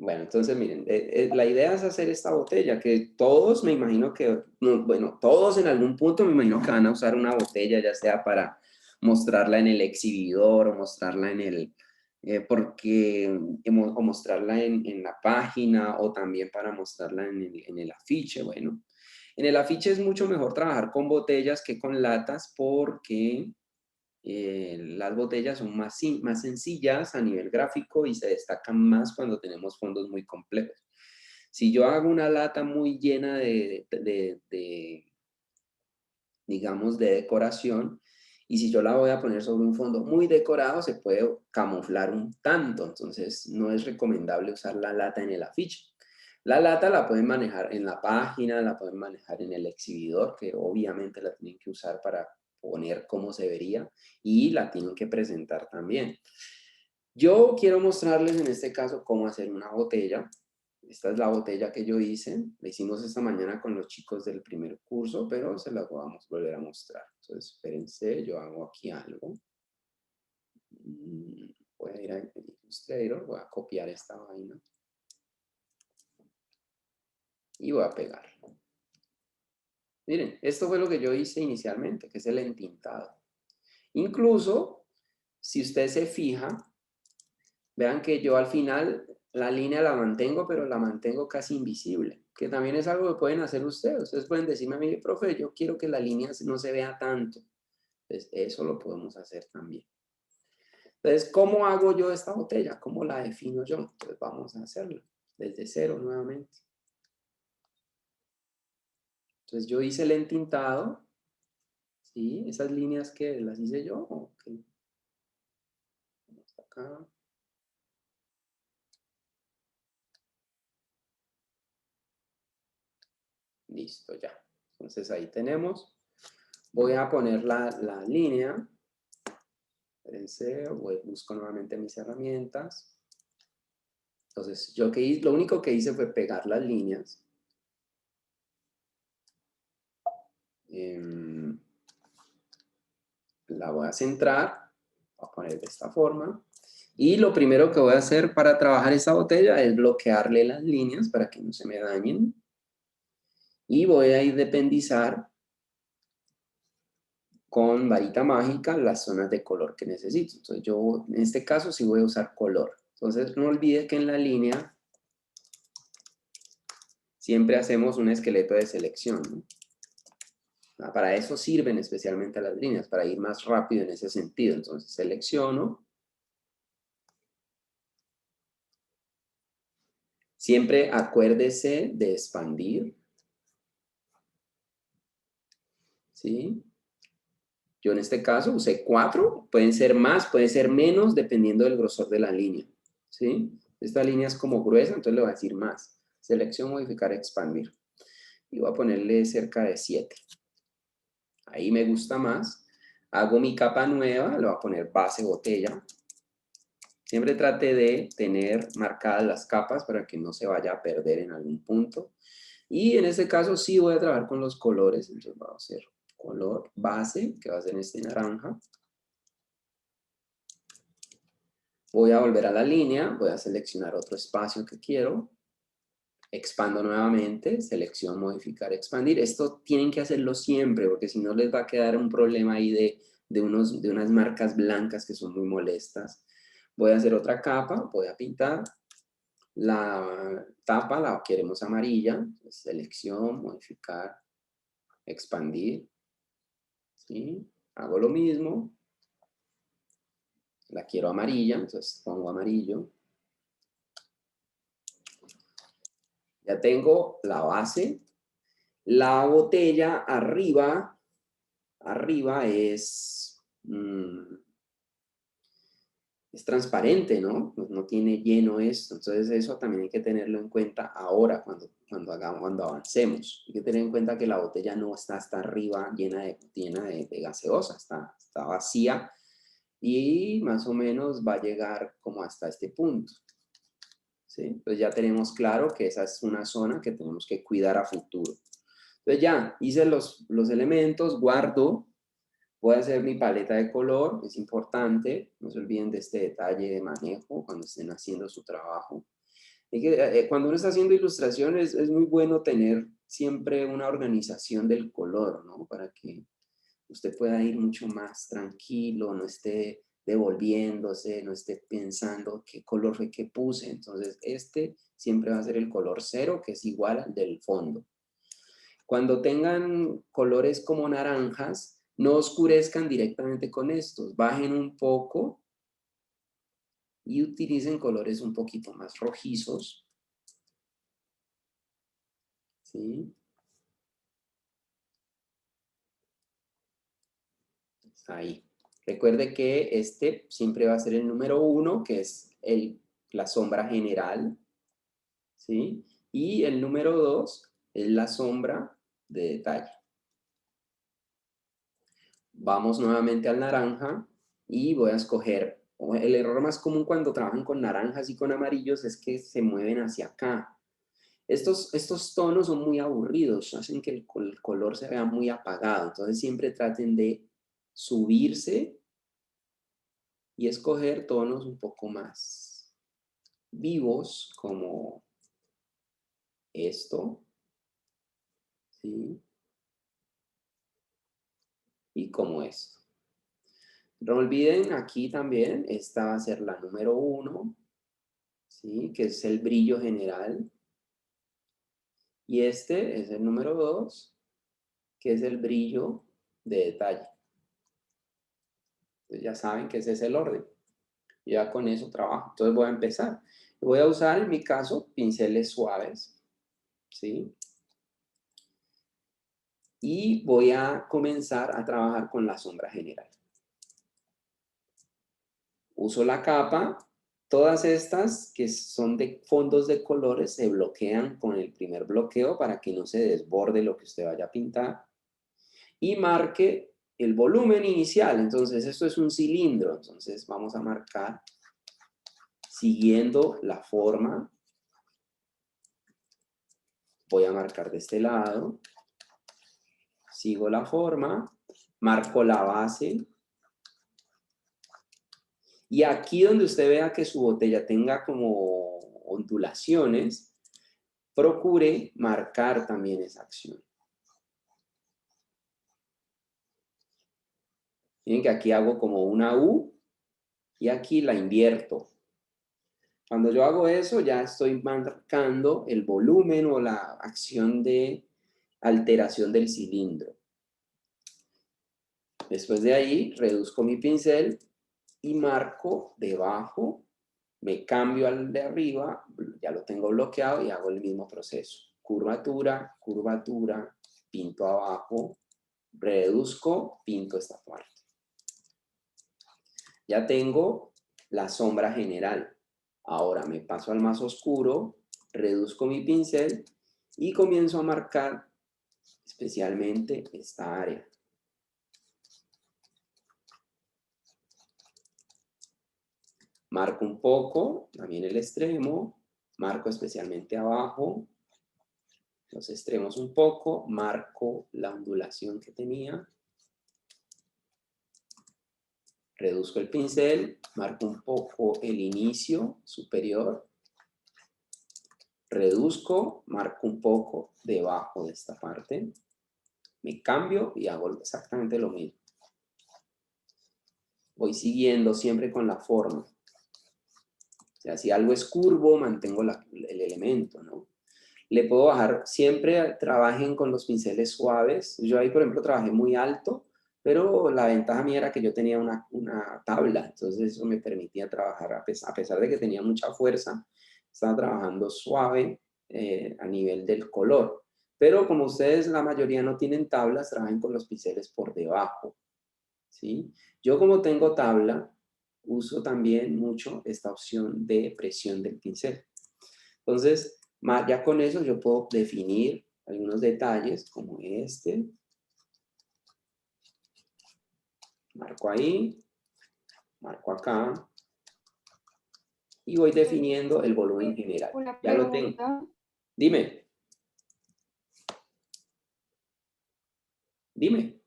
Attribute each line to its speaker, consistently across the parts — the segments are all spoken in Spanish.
Speaker 1: Bueno, entonces miren, la idea es hacer esta botella, que todos me imagino que, bueno, todos en algún punto me imagino que van a usar una botella, ya sea para mostrarla en el exhibidor o mostrarla en el, o mostrarla en la página o también para mostrarla en el afiche. Bueno, en el afiche es mucho mejor trabajar con botellas que con latas porque las botellas son más sencillas a nivel gráfico y se destacan más cuando tenemos fondos muy complejos. Si yo hago una lata muy llena digamos, de decoración, y si yo la voy a poner sobre un fondo muy decorado, se puede camuflar un tanto, entonces no es recomendable usar la lata en el afiche. La lata la pueden manejar en la página, la pueden manejar en el exhibidor, que obviamente la tienen que usar para poner cómo se vería, y la tienen que presentar también. Yo quiero mostrarles en este caso cómo hacer una botella. Esta es la botella que yo hice. La hicimos esta mañana con los chicos del primer curso, pero se las vamos a volver a mostrar. Entonces, espérense, yo hago aquí algo. Voy a ir a Illustrator, voy a copiar esta vaina y voy a pegarlo. Miren, esto fue lo que yo hice inicialmente, que es el entintado. Incluso, si usted se fija, vean que yo al final la línea la mantengo, pero la mantengo casi invisible, que también es algo que pueden hacer ustedes. Ustedes pueden decirme a mí, profe, yo quiero que la línea no se vea tanto. Entonces, eso lo podemos hacer también. Entonces, ¿cómo hago yo esta botella? ¿Cómo la defino yo? Entonces, vamos a hacerlo desde cero nuevamente. Entonces, yo hice el entintado. ¿Sí? Esas líneas que las hice yo. Okay. Vamos acá. Listo, ya. Entonces, ahí tenemos. Voy a poner la línea. Espérense, busco nuevamente mis herramientas. Entonces, lo único que hice fue pegar las líneas. La voy a centrar, voy a poner de esta forma. Y lo primero que voy a hacer para trabajar esta botella es bloquearle las líneas para que no se me dañen. Y voy a independizar con varita mágica las zonas de color que necesito. Entonces yo en este caso sí voy a usar color. Entonces no olvide que en la línea siempre hacemos un esqueleto de selección, ¿no? Para eso sirven especialmente las líneas, para ir más rápido en ese sentido. Entonces selecciono. Siempre acuérdese de expandir. ¿Sí? Yo en este caso usé 4, pueden ser más, pueden ser menos, dependiendo del grosor de la línea. ¿Sí? Esta línea es como gruesa, entonces le voy a decir más. Selección, modificar, expandir. Y voy a ponerle cerca de 7. Ahí me gusta más. Hago mi capa nueva, le voy a poner base botella. Siempre trate de tener marcadas las capas para que no se vaya a perder en algún punto. Y en este caso sí voy a trabajar con los colores. Entonces vamos a hacer color base, que va a ser este naranja. Voy a volver a la línea, voy a seleccionar otro espacio que quiero. Expando nuevamente, selección, modificar, expandir. Esto tienen que hacerlo siempre, porque si no les va a quedar un problema ahí de unas marcas blancas que son muy molestas. Voy a hacer otra capa, voy a pintar. La tapa la queremos amarilla. Selección, modificar, expandir. ¿Sí? Hago lo mismo. La quiero amarilla, entonces pongo amarillo. Ya tengo la base. La botella arriba es transparente, ¿no? No tiene lleno esto. Entonces eso también hay que tenerlo en cuenta ahora cuando avancemos. Hay que tener en cuenta que la botella no está hasta arriba llena de gaseosa, está vacía y más o menos va a llegar como hasta este punto. ¿Sí? Entonces ya tenemos claro que esa es una zona que tenemos que cuidar a futuro. Entonces ya hice los elementos, guardo. Voy a hacer mi paleta de color, es importante, no se olviden de este detalle de manejo cuando estén haciendo su trabajo. Cuando uno está haciendo ilustraciones es muy bueno tener siempre una organización del color, ¿no? Para que usted pueda ir mucho más tranquilo, no esté devolviéndose, no esté pensando qué color fue que puse. Entonces, este siempre va a ser el color cero, que es igual al del fondo. Cuando tengan colores como naranjas, no oscurezcan directamente con estos. Bajen un poco y utilicen colores un poquito más rojizos. ¿Sí? Ahí. Recuerde que este siempre va a ser el número 1, que es la sombra general. ¿Sí? Y el número 2 es la sombra de detalle. Vamos nuevamente al naranja y voy a escoger, el error más común cuando trabajan con naranjas y con amarillos es que se mueven hacia acá. Estos tonos son muy aburridos, hacen que el color se vea muy apagado, entonces siempre traten de subirse y escoger tonos un poco más vivos, como esto, ¿sí? Y como esto. No olviden aquí también, esta va a ser la número 1, ¿sí? Que es el brillo general. Y este es el número 2, que es el brillo de detalle. Entonces ya saben que ese es el orden. Ya con eso trabajo. Entonces voy a empezar. Voy a usar, en mi caso, pinceles suaves, ¿sí? Y voy a comenzar a trabajar con la sombra general. Uso la capa. Todas estas que son de fondos de colores se bloquean con el primer bloqueo para que no se desborde lo que usted vaya a pintar. Y marque el volumen inicial. Entonces esto es un cilindro. Entonces vamos a marcar siguiendo la forma. Voy a marcar de este lado. Sigo la forma. Marco la base. Y aquí donde usted vea que su botella tenga como ondulaciones, procure marcar también esa acción. Miren que aquí hago como una U y aquí la invierto. Cuando yo hago eso, ya estoy marcando el volumen o la acción de alteración del cilindro. Después de ahí, reduzco mi pincel y marco debajo, me cambio al de arriba, ya lo tengo bloqueado y hago el mismo proceso. Curvatura, curvatura, pinto abajo, reduzco, pinto esta parte. Ya tengo la sombra general. Ahora me paso al más oscuro, reduzco mi pincel y comienzo a marcar especialmente esta área. Marco un poco, también el extremo, marco especialmente abajo, los extremos un poco, marco la ondulación que tenía, reduzco el pincel, marco un poco el inicio superior, reduzco, marco un poco debajo de esta parte, me cambio y hago exactamente lo mismo. Voy siguiendo siempre con la forma. O sea, si algo es curvo, mantengo el elemento, ¿no? Le puedo bajar, siempre trabajen con los pinceles suaves. Yo ahí, por ejemplo, trabajé muy alto, pero la ventaja mía era que yo tenía una tabla, entonces eso me permitía trabajar, a pesar de que tenía mucha fuerza, estaba trabajando suave a nivel del color. Pero como ustedes, la mayoría no tienen tablas, trabajen con los pinceles por debajo, ¿sí? Yo como tengo tabla, uso también mucho esta opción de presión del pincel. Entonces, ya con eso yo puedo definir algunos detalles como este. Marco ahí, marco acá y voy definiendo el volumen general.
Speaker 2: Una
Speaker 1: Ya lo tengo.
Speaker 2: pregunta.
Speaker 1: Dime, dime.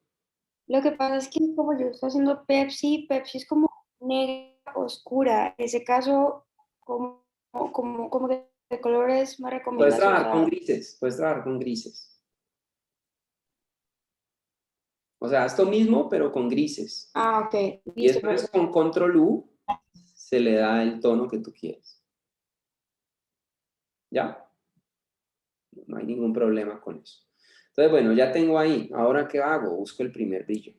Speaker 2: Lo que pasa es que como yo estoy haciendo Pepsi, Pepsi es como negra oscura. En ese caso, ¿cómo que? ¿qué colores me
Speaker 1: Puedes
Speaker 2: recomiendas
Speaker 1: trabajar con
Speaker 2: usar?
Speaker 1: grises, puedes trabajar con grises. O sea, esto mismo, pero con grises.
Speaker 2: Ah, ok,
Speaker 1: Y
Speaker 2: listo,
Speaker 1: después
Speaker 2: perfecto.
Speaker 1: con Control U se le da el tono que tú quieres. ¿Ya? No hay ningún problema con eso. Entonces, bueno, ya tengo ahí. Ahora, ¿qué hago? Busco el primer brillo.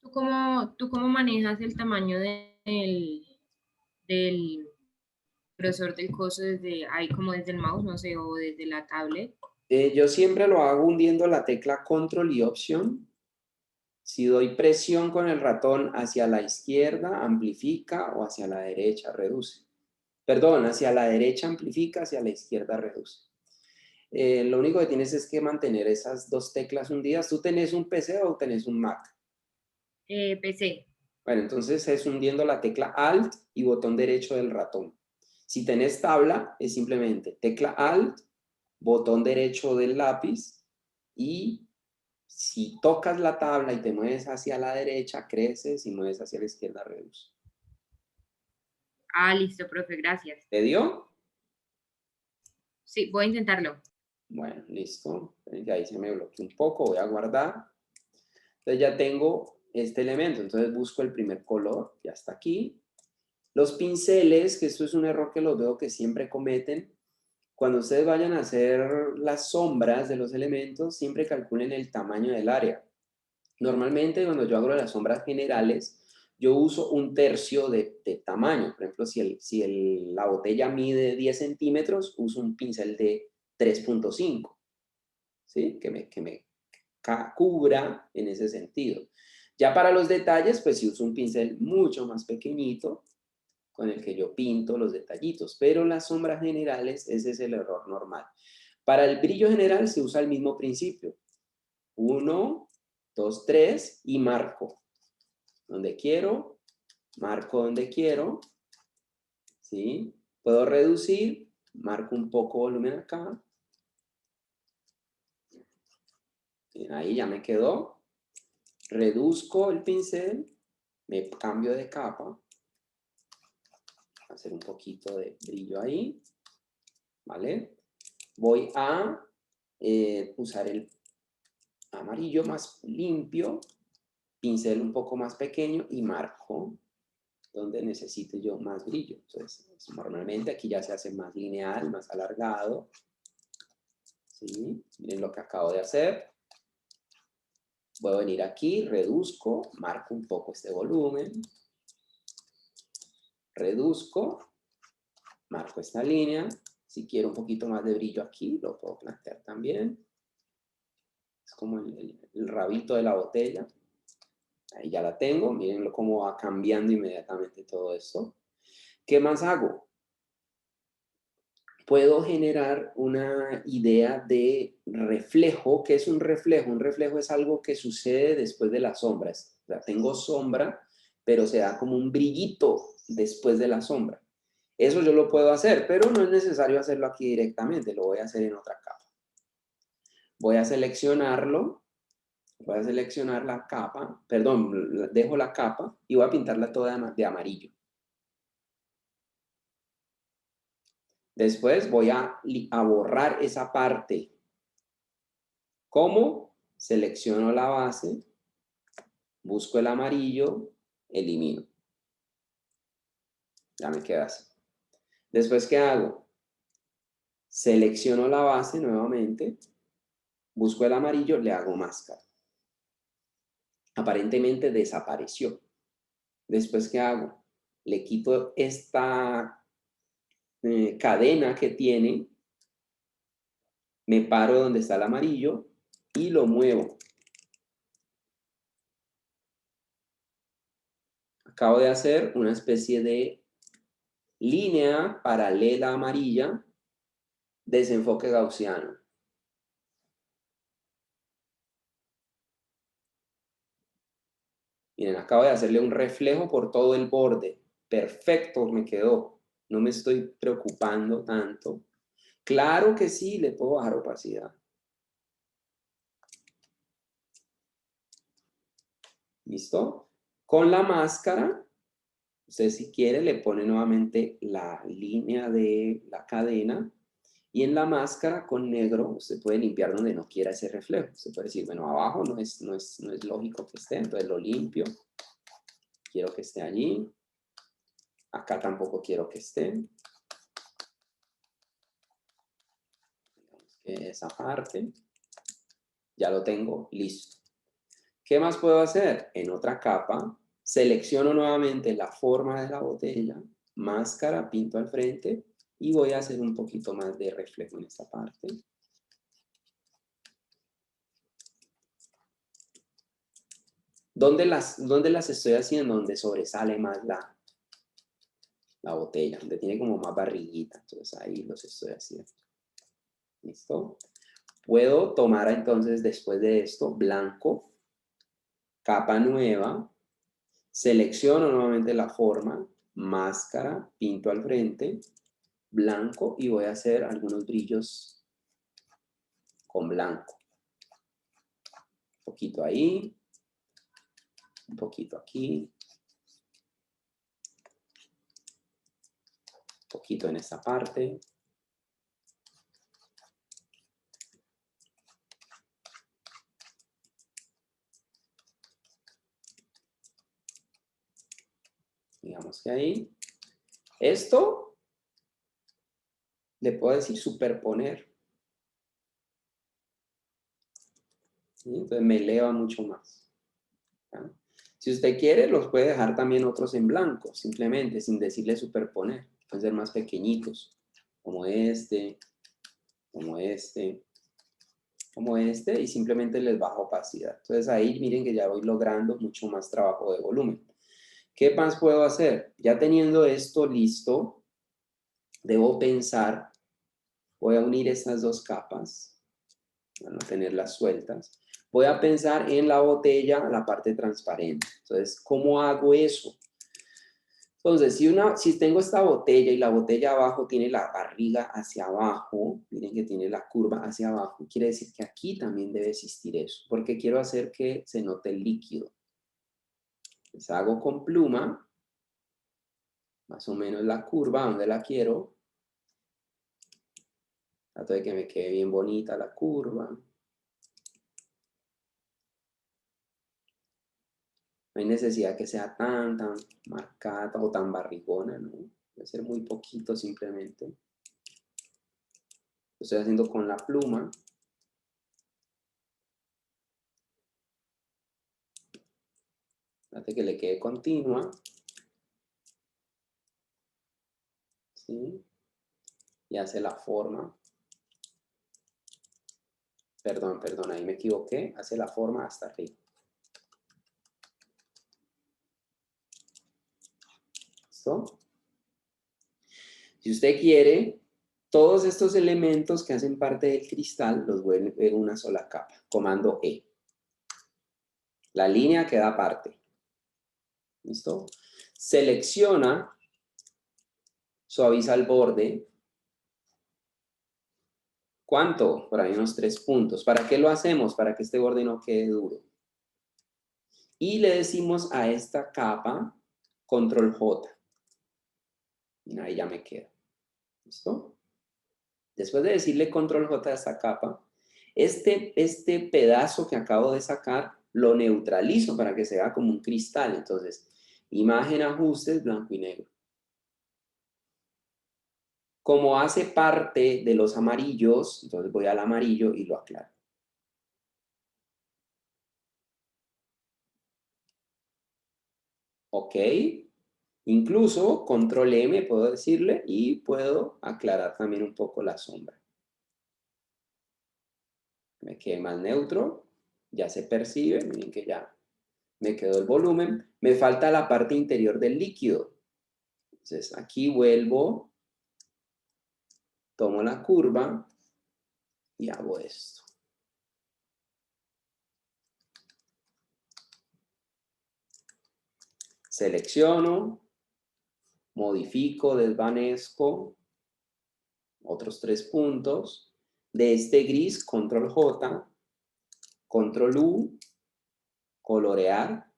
Speaker 3: ¿Tú cómo manejas el tamaño del grosor del coso desde ahí, como desde el mouse, no sé, o desde la tablet?
Speaker 1: Yo siempre lo hago hundiendo la tecla Control y Opción. Si doy presión con el ratón hacia la izquierda, amplifica, o hacia la derecha, reduce. Perdón, hacia la derecha amplifica, hacia la izquierda reduce. Lo único que tienes es que mantener esas dos teclas hundidas. ¿Tú tenés un PC o tenés un Mac?
Speaker 3: PC.
Speaker 1: Bueno, entonces es hundiendo la tecla Alt y botón derecho del ratón. Si tenés tabla, es simplemente tecla Alt, botón derecho del lápiz, y si tocas la tabla y te mueves hacia la derecha, creces, y mueves hacia la izquierda, reduce.
Speaker 3: Ah, listo, profe, gracias.
Speaker 1: ¿Te dio?
Speaker 3: Sí, voy a intentarlo.
Speaker 1: Bueno, listo. Ya ahí se me bloqueó un poco, voy a guardar. Entonces ya tengo este elemento, entonces busco el primer color, ya está aquí. Los pinceles, que esto es un error que los veo que siempre cometen, cuando ustedes vayan a hacer las sombras de los elementos, siempre calculen el tamaño del área. Normalmente cuando yo hago las sombras generales, yo uso 1/3 de tamaño. Por ejemplo, la botella mide 10 centímetros, uso un pincel de 3.5, ¿sí? Que me cubra en ese sentido. Ya para los detalles, pues si uso un pincel mucho más pequeñito, con el que yo pinto los detallitos, pero las sombras generales, ese es el error normal. Para el brillo general se usa el mismo principio. 1, 2, 3 y marco donde quiero, marco donde quiero, ¿sí? Puedo reducir, marco un poco volumen acá. Bien, ahí ya me quedó. Reduzco el pincel, me cambio de capa, hacer un poquito de brillo ahí, ¿vale? Voy a usar el amarillo más limpio, pincel un poco más pequeño y marco donde necesite yo más brillo. Entonces, normalmente aquí ya se hace más lineal, más alargado. ¿Sí? Miren lo que acabo de hacer. Voy a venir aquí, reduzco, marco un poco este volumen. Reduzco, marco esta línea. Si quiero un poquito más de brillo aquí, lo puedo plantear también. Es como el rabito de la botella. Ahí ya la tengo. Miren cómo va cambiando inmediatamente todo esto. ¿Qué más hago? Puedo generar una idea de reflejo. ¿Qué es un reflejo? Un reflejo es algo que sucede después de las sombras. O sea, tengo sombra, pero se da como un brillito después de la sombra. Eso yo lo puedo hacer, pero no es necesario hacerlo aquí directamente. Lo voy a hacer en otra capa. Voy a seleccionarlo. Voy a seleccionar la capa. Perdón, dejo la capa y voy a pintarla toda de amarillo. Después voy a borrar esa parte. ¿Cómo? Selecciono la base, busco el amarillo, elimino. Ya me queda así. Después, ¿qué hago? Selecciono la base nuevamente, busco el amarillo, le hago máscara. Aparentemente desapareció. Después, ¿qué hago? Le quito esta cadena que tiene, me paro donde está el amarillo y lo muevo. Acabo de hacer una especie de línea paralela amarilla, desenfoque gaussiano. Miren, acabo de hacerle un reflejo por todo el borde. Perfecto, me quedó. No me estoy preocupando tanto. Claro que sí, le puedo bajar opacidad. ¿Listo? Con la máscara, Usted si quiere le pone nuevamente la línea de la cadena y en la máscara con negro usted puede limpiar donde no quiera ese reflejo. Usted puede decir, bueno, abajo no es lógico que esté, entonces lo limpio. Quiero que esté allí. Acá tampoco quiero que esté. Digamos que esa parte. Ya lo tengo listo. ¿Qué más puedo hacer? En otra capa, selecciono nuevamente la forma de la botella, máscara, pinto al frente y voy a hacer un poquito más de reflejo en esta parte. ¿Dónde las estoy haciendo? Donde sobresale más la botella, donde tiene como más barriguita. Entonces ahí los estoy haciendo. ¿Listo? Puedo tomar entonces después de esto blanco, capa nueva, selecciono nuevamente la forma, máscara, pinto al frente, blanco y voy a hacer algunos brillos con blanco. Un poquito ahí, un poquito aquí, un poquito en esta parte. Digamos que ahí. Esto le puedo decir superponer. ¿Sí? Entonces me eleva mucho más. ¿Ya? Si usted quiere, los puede dejar también otros en blanco, simplemente, sin decirle superponer. Pueden ser más pequeñitos, como este, como este, como este, y simplemente les bajo opacidad. Entonces ahí miren que ya voy logrando mucho más trabajo de volumen. ¿Qué más puedo hacer? Ya teniendo esto listo, debo pensar, voy a unir estas dos capas, para no tenerlas sueltas. Voy a pensar en la botella, la parte transparente. Entonces, ¿cómo hago eso? Entonces, si tengo esta botella y la botella abajo tiene la barriga hacia abajo, miren que tiene la curva hacia abajo, quiere decir que aquí también debe existir eso, porque quiero hacer que se note el líquido. Entonces, hago con pluma, más o menos la curva donde la quiero. Trato de que me quede bien bonita la curva. No hay necesidad que sea tan marcada o tan barrigona, ¿no? Debe ser muy poquito simplemente. Lo estoy haciendo con la pluma. Trate que le quede continua. ¿Sí? Y hace la forma. Perdón, ahí me equivoqué. Hace la forma hasta arriba. ¿Listo? Si usted quiere, todos estos elementos que hacen parte del cristal los vuelve una sola capa. Comando E. La línea queda aparte. ¿Listo? Selecciona, suaviza el borde. ¿Cuánto? Por ahí unos 3 puntos. ¿Para qué lo hacemos? Para que este borde no quede duro. Y le decimos a esta capa control J. Y ahí ya me queda. ¿Listo? Después de decirle control J a esta capa, este pedazo que acabo de sacar lo neutralizo para que se vea como un cristal. Entonces, imagen, ajustes, blanco y negro. Como hace parte de los amarillos, entonces voy al amarillo y lo aclaro. ¿Ok? Incluso control M puedo decirle y puedo aclarar también un poco la sombra. Me quede más neutro, ya se percibe, miren que ya me quedó el volumen. Me falta la parte interior del líquido. Entonces aquí vuelvo, tomo la curva y hago esto. Selecciono, modifico, desvanezco, otros 3 puntos. De este gris, control J, control U, colorear.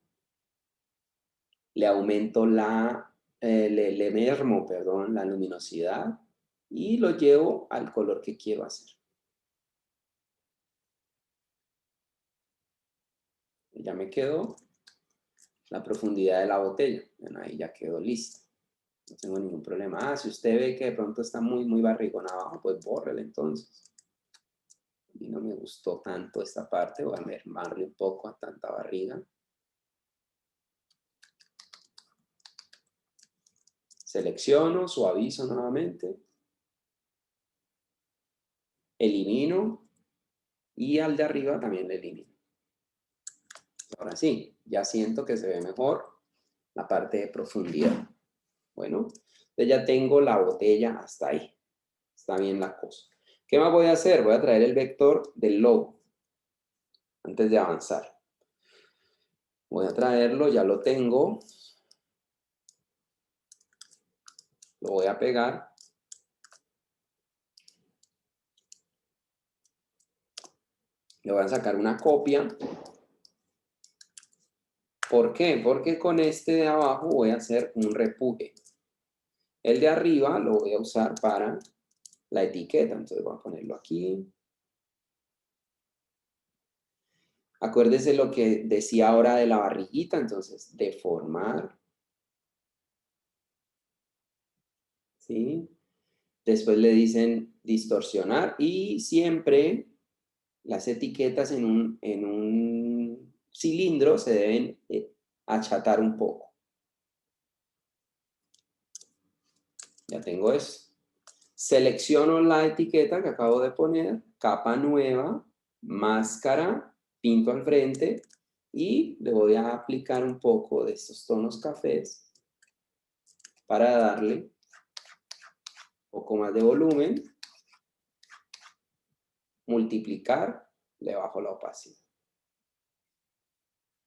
Speaker 1: Le aumento la le mermo, perdón, la luminosidad y lo llevo al color que quiero hacer. Ya me quedó la profundidad de la botella. Bueno, ahí ya quedó listo. No tengo ningún problema. Ah, si usted ve que de pronto está muy barrigón abajo, pues bórrele entonces. A mí no me gustó tanto esta parte. Voy a mermarle un poco a tanta barriga. Selecciono, suavizo nuevamente. Elimino. Y al de arriba también le elimino. Ahora sí, ya siento que se ve mejor la parte de profundidad. Bueno, entonces ya tengo la botella hasta ahí. Está bien la cosa. ¿Qué más voy a hacer? Voy a traer el vector del logo antes de avanzar. Voy a traerlo, ya lo tengo. Lo voy a pegar. Le voy a sacar una copia. ¿Por qué? Porque con este de abajo voy a hacer un repuje. El de arriba lo voy a usar para la etiqueta. Entonces voy a ponerlo aquí. Acuérdese lo que decía ahora de la barriguita. Entonces, deformar. ¿Sí? Después le dicen distorsionar. Y siempre las etiquetas en un cilindro se deben achatar un poco. Ya tengo eso. Selecciono la etiqueta que acabo de poner, capa nueva, máscara, pinto al frente y le voy a aplicar un poco de estos tonos cafés para darle un poco más de volumen. Multiplicar, le bajo la opacidad.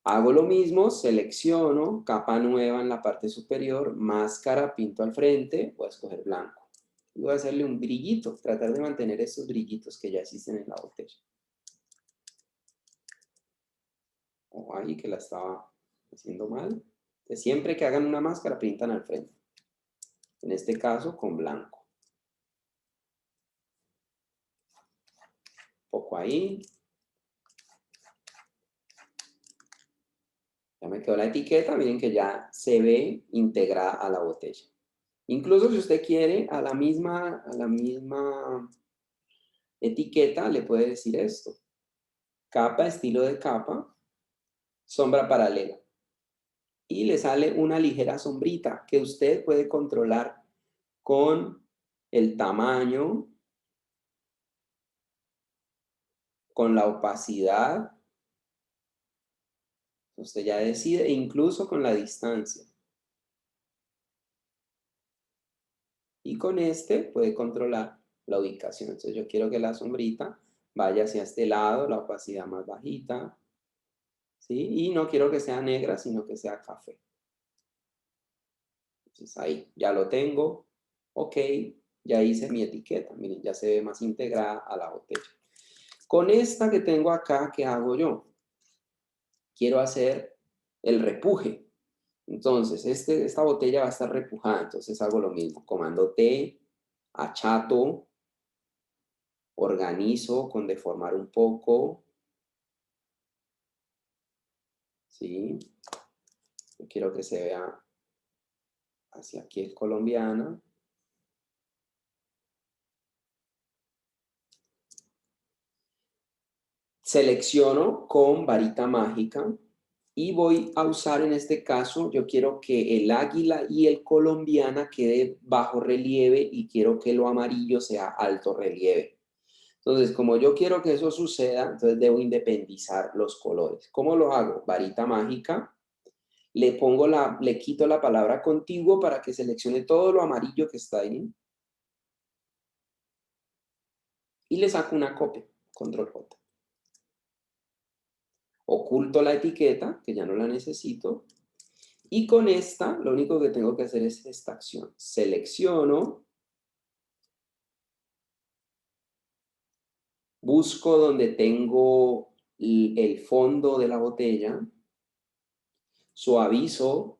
Speaker 1: Hago lo mismo, selecciono, capa nueva en la parte superior, máscara, pinto al frente, voy a escoger blanco. Y voy a hacerle un brillito, tratar de mantener esos brillitos que ya existen en la botella. O ahí que la estaba haciendo mal. Entonces, siempre que hagan una máscara, pintan al frente. En este caso, con blanco. Un poco ahí. Ya me quedó la etiqueta, miren que ya se ve integrada a la botella. Incluso si usted quiere, a la misma etiqueta le puede decir esto. Capa, estilo de capa, sombra paralela. Y le sale una ligera sombrita que usted puede controlar con el tamaño, con la opacidad. Usted ya decide, e incluso con la distancia. Y con este puede controlar la ubicación. Entonces yo quiero que la sombrita vaya hacia este lado, la opacidad más bajita. ¿Sí? Y no quiero que sea negra, sino que sea café. Entonces ahí ya lo tengo. Ok, ya hice mi etiqueta. Miren, ya se ve más integrada a la botella. Con esta que tengo acá, ¿qué hago yo? Quiero hacer el repuje. Entonces, esta botella va a estar repujada. Entonces hago lo mismo. Comando T, achato, organizo con deformar un poco. ¿Sí? Yo quiero que se vea hacia aquí es colombiana. Selecciono con varita mágica y voy a usar en este caso, yo quiero que el águila y el colombiana quede bajo relieve y quiero que lo amarillo sea alto relieve. Entonces, como yo quiero que eso suceda, entonces debo independizar los colores. ¿Cómo lo hago? Varita mágica, le quito la palabra contiguo para que seleccione todo lo amarillo que está ahí y le saco una copia, control J. Oculto la etiqueta, que ya no la necesito, y con esta lo único que tengo que hacer es esta acción. Selecciono, busco donde tengo el fondo de la botella, suavizo,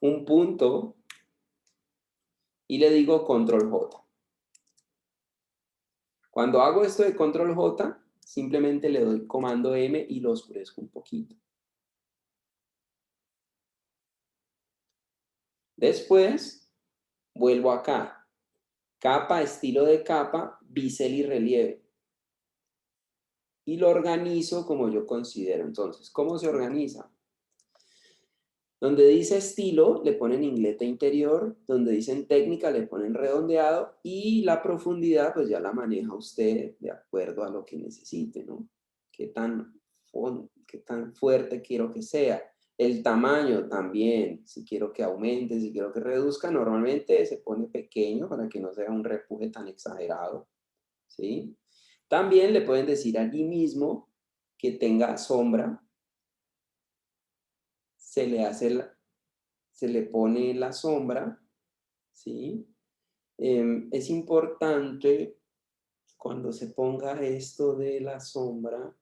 Speaker 1: un punto y le digo control J. Cuando hago esto de control J, simplemente le doy comando M y lo oscurezco un poquito. Después, vuelvo acá. Capa, estilo de capa, bisel y relieve. Y lo organizo como yo considero. Entonces, ¿cómo se organiza? Donde dice estilo, le ponen isleta interior. Donde dicen técnica, le ponen redondeado. Y la profundidad, pues ya la maneja usted de acuerdo a lo que necesite, ¿no? Qué tan fuerte quiero que sea. El tamaño también, si quiero que aumente, si quiero que reduzca, normalmente se pone pequeño para que no sea un repuje tan exagerado, ¿sí? También le pueden decir allí mismo que tenga sombra. Se le pone la sombra, ¿sí? Es importante cuando se ponga esto de la sombra,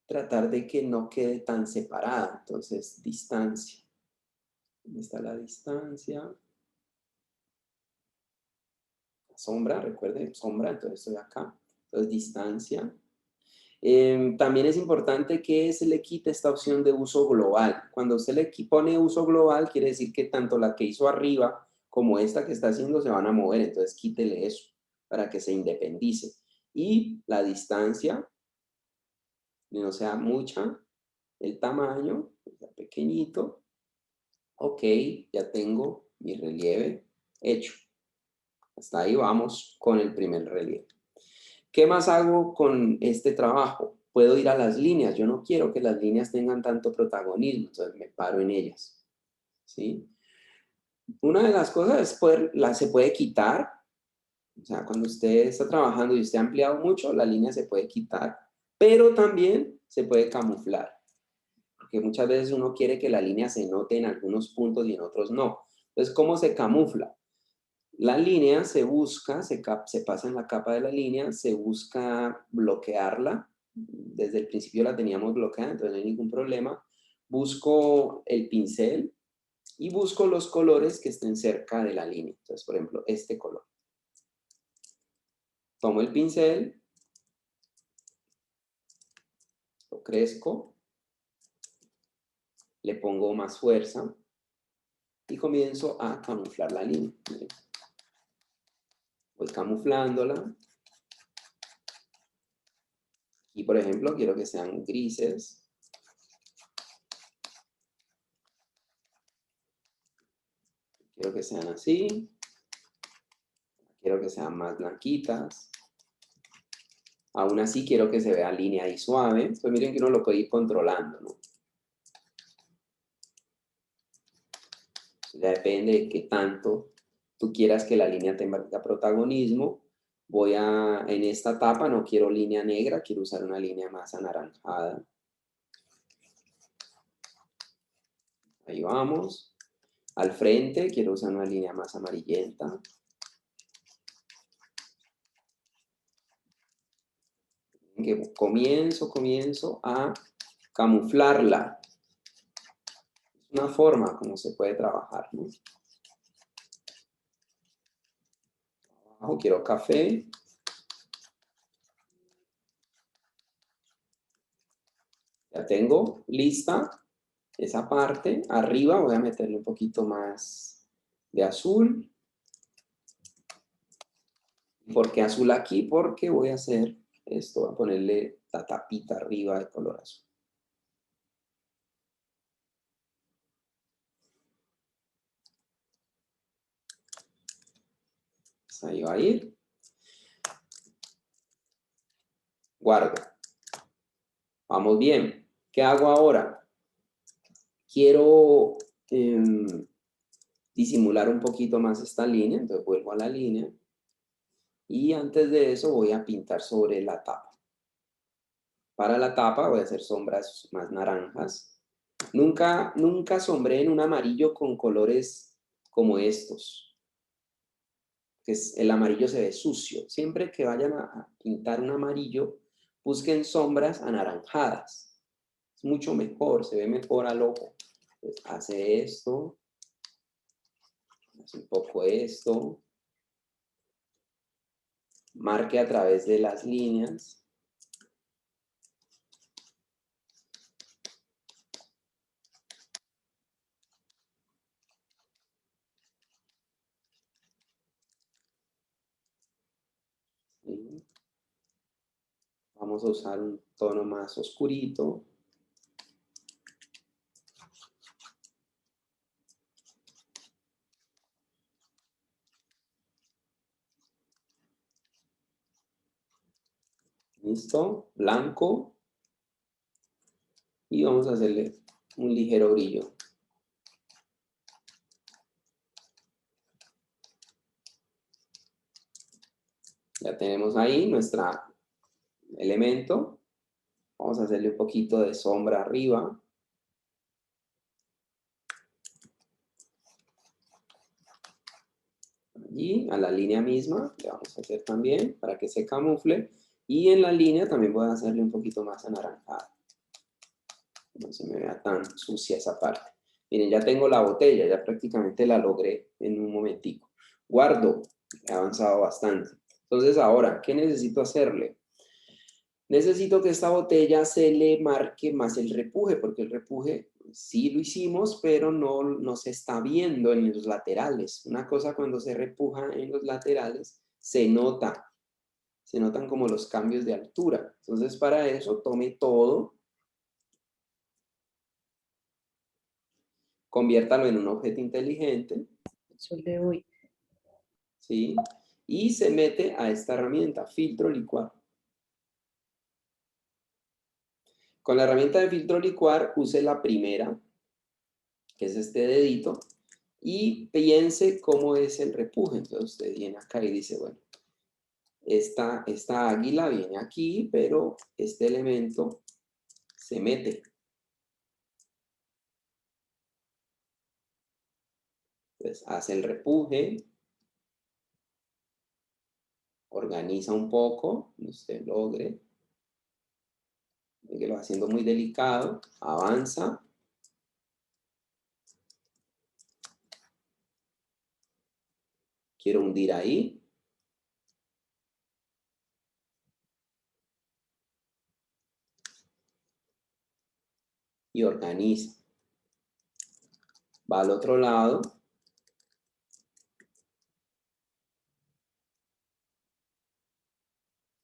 Speaker 1: tratar de que no quede tan separada. Entonces, distancia. ¿Dónde está la distancia? La sombra, recuerden, sombra, entonces estoy acá. Entonces, distancia. También es importante que se le quite esta opción de uso global. Cuando usted le pone uso global, quiere decir que tanto la que hizo arriba como esta que está haciendo se van a mover. Entonces, quítele eso para que se independice. Y la distancia, no sea mucha. El tamaño, sea pequeñito. Ok, ya tengo mi relieve hecho. Hasta ahí vamos con el primer relieve. ¿Qué más hago con este trabajo? Puedo ir a las líneas. Yo no quiero que las líneas tengan tanto protagonismo, entonces me paro en ellas, ¿sí? Una de las cosas es se puede quitar. O sea, cuando usted está trabajando y usted ha ampliado mucho, la línea se puede quitar, pero también se puede camuflar. Porque muchas veces uno quiere que la línea se note en algunos puntos y en otros no. Entonces, ¿cómo se camufla? La línea se busca, se pasa en la capa de la línea, se busca bloquearla. Desde el principio la teníamos bloqueada, entonces no hay ningún problema. Busco el pincel y busco los colores que estén cerca de la línea. Entonces, por ejemplo, este color. Tomo el pincel, lo crezco, le pongo más fuerza y comienzo a camuflar la línea. Miren. Voy camuflándola. Y por ejemplo, quiero que sean grises. Quiero que sean así. Quiero que sean más blanquitas. Aún así quiero que se vea línea y suave. Pues miren que uno lo puede ir controlando, ¿no? Ya depende de qué tanto tú quieras que la línea tenga protagonismo. En esta etapa no quiero línea negra, quiero usar una línea más anaranjada. Ahí vamos. Al frente quiero usar una línea más amarillenta. Que comienzo a camuflarla. Es una forma como se puede trabajar, ¿no? Abajo quiero café. Ya tengo lista esa parte. Arriba voy a meterle un poquito más de azul. ¿Por qué azul aquí? Porque voy a hacer esto, voy a ponerle la tapita arriba de color azul. Ahí va a ir. Guardo. Vamos bien. ¿Qué hago ahora? Quiero disimular un poquito más esta línea, entonces vuelvo a la línea. Y antes de eso voy a pintar sobre la tapa. Para la tapa voy a hacer sombras más naranjas. Nunca sombré en un amarillo con colores como estos. El amarillo se ve sucio. Siempre que vayan a pintar un amarillo, busquen sombras anaranjadas. Es mucho mejor, se ve mejor al ojo. Entonces, hace esto, hace un poco esto, marque a través de las líneas. ¿Sí? Vamos a usar un tono más oscurito. Listo, blanco. Y vamos a hacerle un ligero brillo. Ya tenemos ahí nuestro elemento. Vamos a hacerle un poquito de sombra arriba. Allí, a la línea misma, le vamos a hacer también para que se camufle. Y en la línea también voy a hacerle un poquito más anaranjado. No se me vea tan sucia esa parte. Miren, ya tengo la botella, ya prácticamente la logré en un momentico. Guardo, he avanzado bastante. Entonces ahora, ¿qué necesito hacerle? Necesito que esta botella se le marque más el repuje, porque el repuje sí lo hicimos, pero no se está viendo en los laterales. Una cosa cuando se repuja en los laterales, se notan como los cambios de altura. Entonces para eso tome todo, conviértalo en un objeto inteligente,
Speaker 2: Sol de hoy.
Speaker 1: ¿sí? Y se mete a esta herramienta, filtro licuar. Con la herramienta de filtro licuar, use la primera, que es este dedito, y piense cómo es el repuje. Entonces usted viene acá y dice, bueno, esta águila viene aquí, pero este elemento se mete. Entonces hace el repuje, organiza un poco, usted logre, que lo va haciendo muy delicado, avanza. Quiero hundir ahí. Y organiza. Va al otro lado.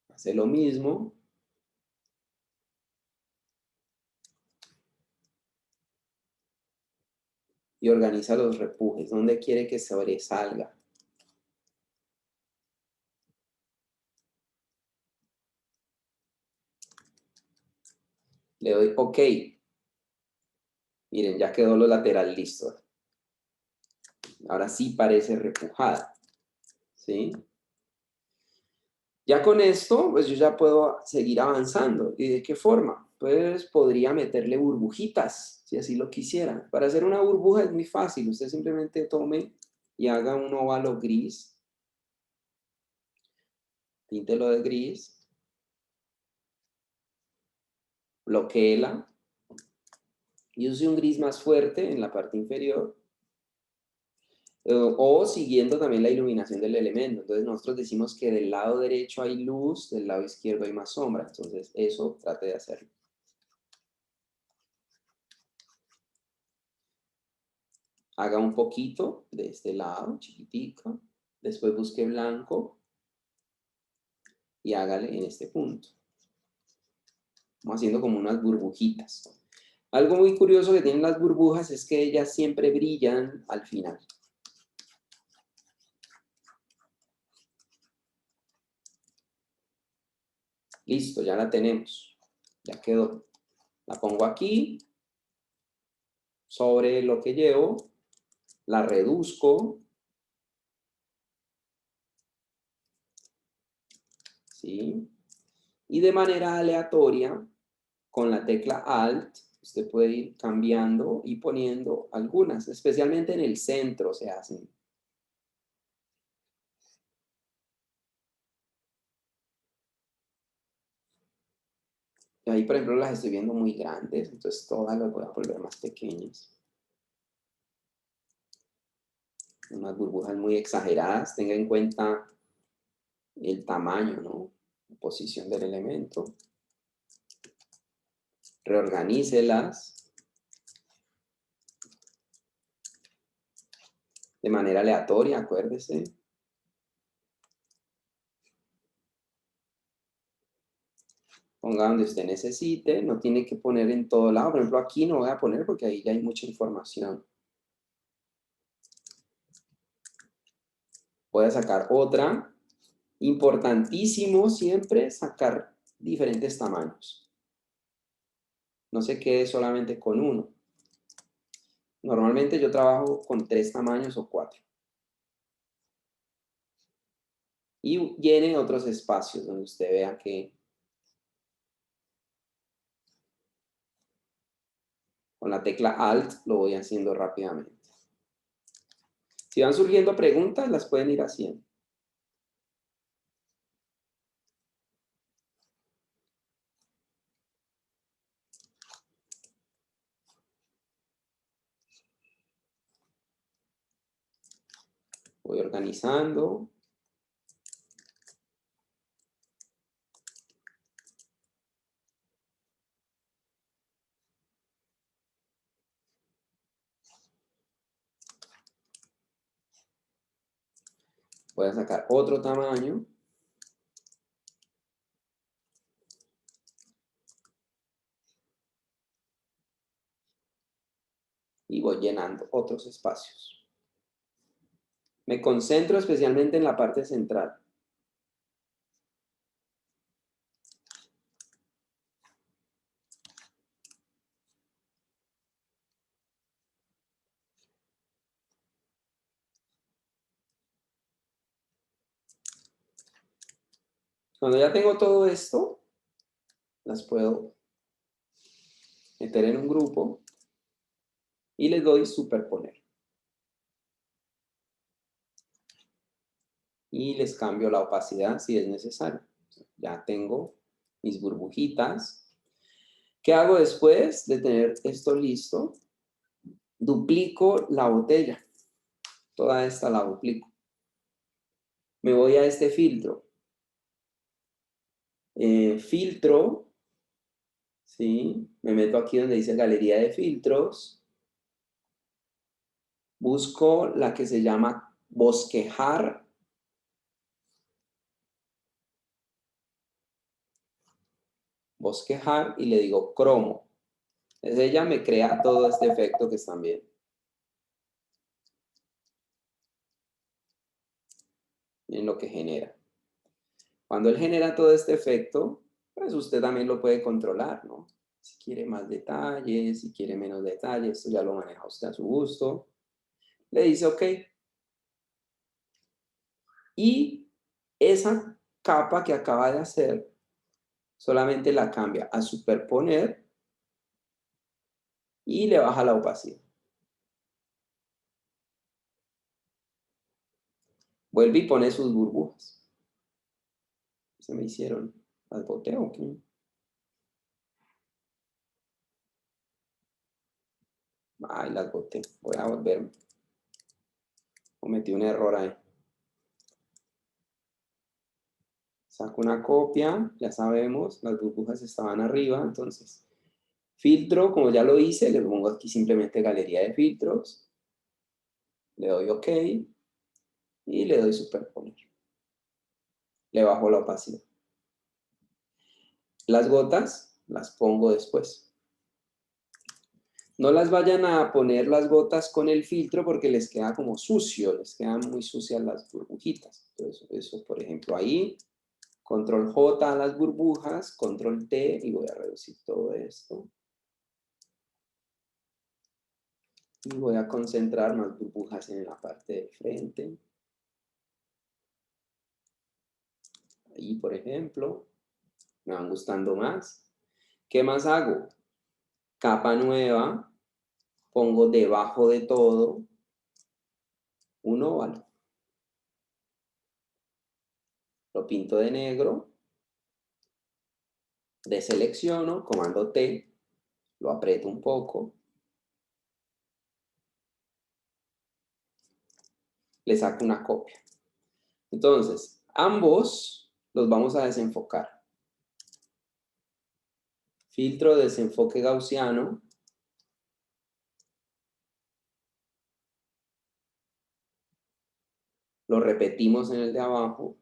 Speaker 1: Hace lo mismo. Y organiza los repujes. ¿Dónde quiere que sobresalga? Le doy OK. Miren, ya quedó lo lateral listo. Ahora sí parece repujada. ¿Sí? Ya con esto, pues yo ya puedo seguir avanzando. ¿Y de qué forma? Pues podría meterle burbujitas, si así lo quisiera. Para hacer una burbuja es muy fácil. Usted simplemente tome y haga un óvalo gris. Píntelo de gris. Bloquéela. Y use un gris más fuerte en la parte inferior. O siguiendo también la iluminación del elemento. Entonces nosotros decimos que del lado derecho hay luz, del lado izquierdo hay más sombra. Entonces eso trate de hacerlo. Haga un poquito de este lado, chiquitico. Después busque blanco y hágale en este punto. Vamos haciendo como unas burbujitas. Algo muy curioso que tienen las burbujas es que ellas siempre brillan al final. Listo, ya la tenemos. Ya quedó. La pongo aquí, sobre lo que llevo, la reduzco, ¿sí? Y de manera aleatoria, con la tecla Alt, usted puede ir cambiando y poniendo algunas, especialmente en el centro se hacen. Y ahí, por ejemplo, las estoy viendo muy grandes, entonces todas las voy a volver más pequeñas. unas burbujas muy exageradas. Tenga en cuenta el tamaño, ¿no? La posición del elemento. Reorganícelas de manera aleatoria, acuérdese. Ponga donde usted necesite, no tiene que poner en todo lado. Por ejemplo, aquí no voy a poner porque ahí ya hay mucha información. Voy a sacar otra. Importantísimo siempre sacar diferentes tamaños. No se quede solamente con uno. Normalmente yo trabajo con 3 tamaños o 4. Y llene otros espacios donde usted vea que con la tecla Alt lo voy haciendo rápidamente. Si van surgiendo preguntas, las pueden ir haciendo. Voy organizando. Voy a sacar otro tamaño. Y voy llenando otros espacios. Me concentro especialmente en la parte central. Cuando ya tengo todo esto, las puedo meter en un grupo y les doy superponer. Y les cambio la opacidad si es necesario. Ya tengo mis burbujitas. ¿Qué hago después de tener esto listo? Duplico la botella. Toda esta la duplico. Me voy a este filtro. Filtro. ¿Sí? Me meto aquí donde dice galería de filtros. Busco la que se llama bosquejar. Bosquejar y le digo cromo. Entonces ella me crea todo este efecto que están viendo. Miren lo que genera. Cuando él genera todo este efecto, pues usted también lo puede controlar, ¿no? Si quiere más detalles, si quiere menos detalles, esto ya lo maneja usted a su gusto. Le dice OK. Y esa capa que acaba de hacer, solamente la cambia a superponer y le baja la opacidad. Vuelve y pone sus burbujas. Se me hicieron. ¿Las boté o qué? Ay, las boté. Voy a volverme. Cometí un error ahí. Saco una copia, ya sabemos, las burbujas estaban arriba, entonces filtro, como ya lo hice, le pongo aquí simplemente galería de filtros, le doy OK y le doy superponer. Le bajo la opacidad. Las gotas las pongo después. No las vayan a poner las gotas con el filtro porque les queda como sucio, les quedan muy sucias las burbujitas. Entonces, eso, por ejemplo, ahí, control J a las burbujas, control T y voy a reducir todo esto. Y voy a concentrar más burbujas en la parte de frente. Ahí, por ejemplo, me van gustando más. ¿Qué más hago? Capa nueva, pongo debajo de todo un óvalo. Lo pinto de negro, deselecciono, comando T, lo aprieto un poco. le saco una copia. Entonces, ambos los vamos a desenfocar. Filtro de desenfoque gaussiano. Lo repetimos en el de abajo.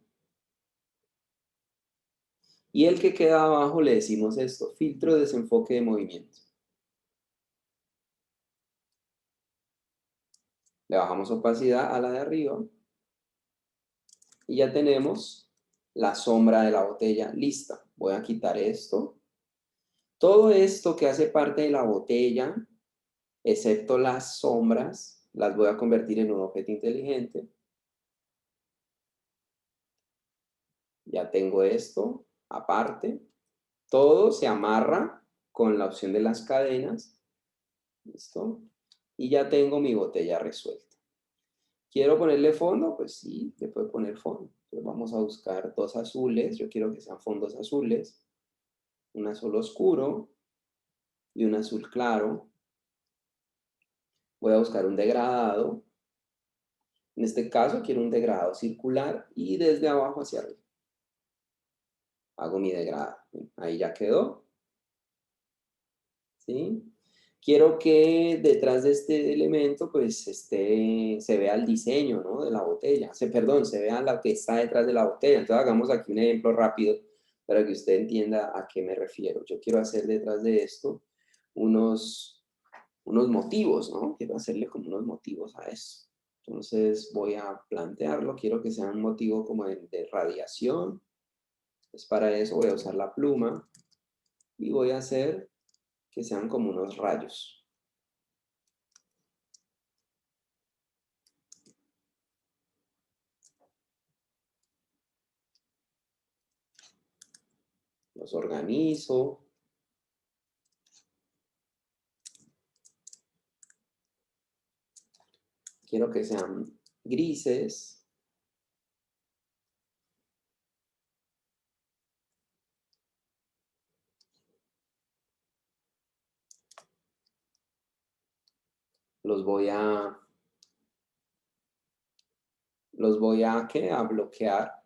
Speaker 1: Y el que queda abajo le decimos esto, filtro de desenfoque de movimiento. Le bajamos opacidad a la de arriba. Y ya tenemos la sombra de la botella lista. Voy a quitar esto. Todo esto que hace parte de la botella, excepto las sombras, las voy a convertir en un objeto inteligente. Ya tengo esto aparte. Todo se amarra con la opción de las cadenas. ¿Listo? Y ya tengo mi botella resuelta. ¿Quiero ponerle fondo? Pues sí, le puedo poner fondo. Entonces vamos a buscar dos azules. Yo quiero que sean fondos azules. Un azul oscuro y un azul claro. Voy a buscar un degradado. En este caso quiero un degradado circular y desde abajo hacia arriba. Hago mi degradado. Ahí ya quedó. ¿Sí? Quiero que detrás de este elemento pues se vea el diseño, ¿no?, de la botella. Perdón, se vea lo que está detrás de la botella. Entonces hagamos aquí un ejemplo rápido para que usted entienda a qué me refiero. Yo quiero hacer detrás de esto unos motivos, ¿no? Quiero hacerle como unos motivos a esto. Entonces voy a plantearlo. Quiero que sea un motivo como de radiación. Pues para eso voy a usar la pluma y voy a hacer que sean como unos rayos. Los organizo. Quiero que sean grises. Los voy a ¿qué? A bloquear.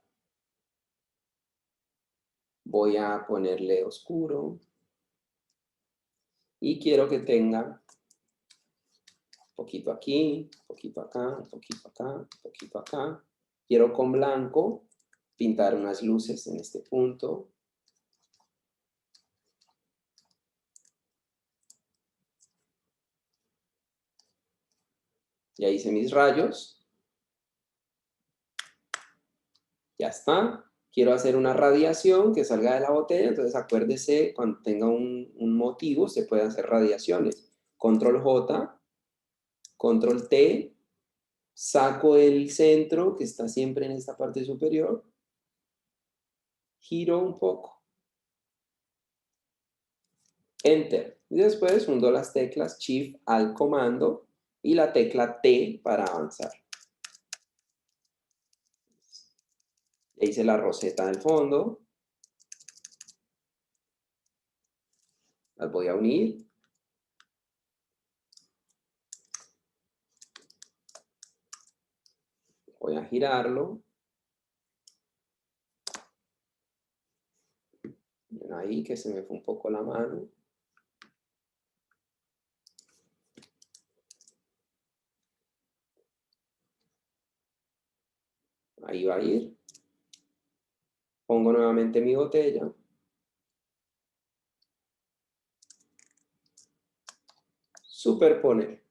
Speaker 1: Voy a ponerle oscuro. Y quiero que tenga un poquito aquí, un poquito acá, un poquito acá, un poquito acá. Quiero con blanco pintar unas luces en este punto. Ya hice mis rayos. Ya está. Quiero hacer una radiación que salga de la botella. Entonces acuérdese, cuando tenga un motivo, se puede hacer radiaciones. Control J, Control T. Saco el centro, que está siempre en esta parte superior. Giro un poco. Enter. Y después hundo las teclas Shift al comando y la tecla T para avanzar. Ya hice la roseta del fondo. Las voy a unir. Voy a girarlo. Ven ahí que se me fue un poco la mano. Ahí va a ir. Pongo nuevamente mi botella. Superponer.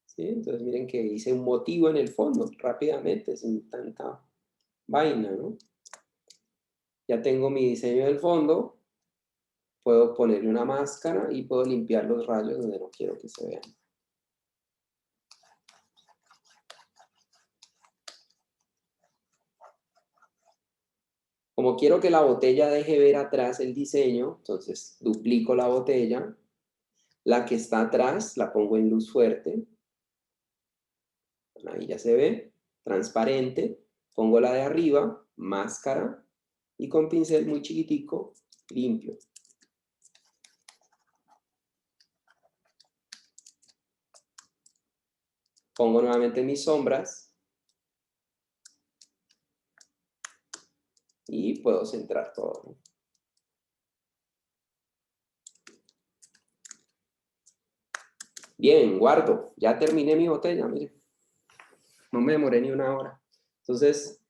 Speaker 1: ¿Sí? Entonces miren que hice un motivo en el fondo rápidamente, sin tanta vaina, ¿no? Ya tengo mi diseño del fondo. Puedo ponerle una máscara y puedo limpiar los rayos donde no quiero que se vean. Como quiero que la botella deje ver atrás el diseño, entonces duplico la botella. La que está atrás la pongo en luz fuerte. Ahí ya se ve. Transparente. Pongo la de arriba, máscara. Y con pincel muy chiquitico, limpio. Pongo nuevamente mis sombras. Y puedo centrar todo. Bien, guardo. Ya terminé mi botella, miren. No me demoré ni una hora. Entonces,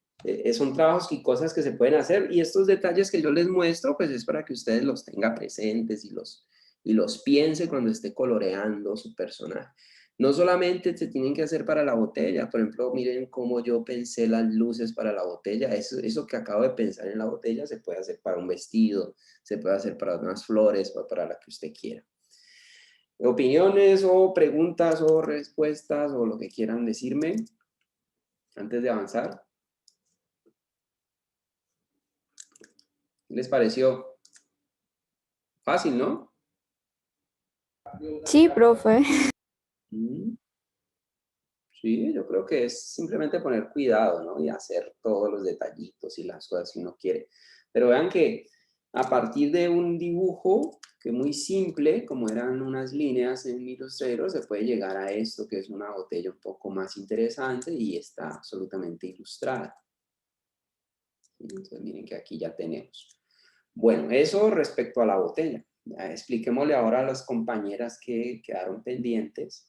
Speaker 1: son trabajos y cosas que se pueden hacer. Y estos detalles que yo les muestro, pues es para que ustedes los tengan presentes y los piense cuando esté coloreando su personaje. No solamente se tienen que hacer para la botella. Por ejemplo, miren cómo yo pensé las luces para la botella. Eso que acabo de pensar en la botella se puede hacer para un vestido, se puede hacer para unas flores o para la que usted quiera. Opiniones o preguntas o respuestas o lo que quieran decirme antes de avanzar. ¿Qué les pareció? Fácil, ¿no?
Speaker 2: Sí, profe.
Speaker 1: Mm, sí, yo creo que es simplemente poner cuidado, ¿no? Y hacer todos los detallitos y las cosas que uno quiere. Pero vean que a partir de un dibujo que muy simple, como eran unas líneas en Illustrator, se puede llegar a esto que es una botella un poco más interesante y está absolutamente ilustrada. Entonces miren que aquí ya tenemos. Bueno, eso respecto a la botella. Ya expliquémosle ahora a las compañeras que quedaron pendientes.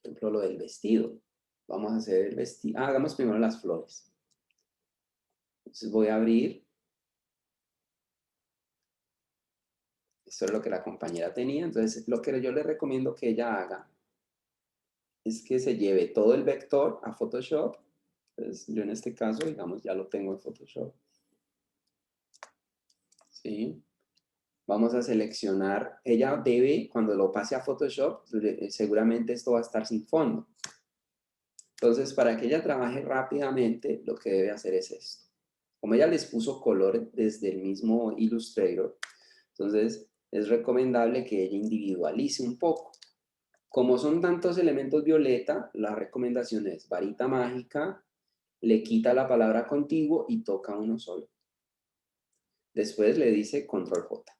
Speaker 1: Por ejemplo, lo del vestido. Vamos a hacer el vestido. Hagamos primero las flores. Entonces voy a abrir. Esto es lo que la compañera tenía. Entonces, lo que yo le recomiendo que ella haga es que se lleve todo el vector a Photoshop. Entonces, yo en este caso, digamos, ya lo tengo en Photoshop. ¿Sí? Vamos a seleccionar, ella debe, cuando lo pase a Photoshop, seguramente esto va a estar sin fondo. Entonces, para que ella trabaje rápidamente, lo que debe hacer es esto. Como ella les puso color desde el mismo Illustrator, entonces es recomendable que ella individualice un poco. Como son tantos elementos violeta, la recomendación es varita mágica, le quita la palabra contiguo y toca uno solo. Después le dice Control J.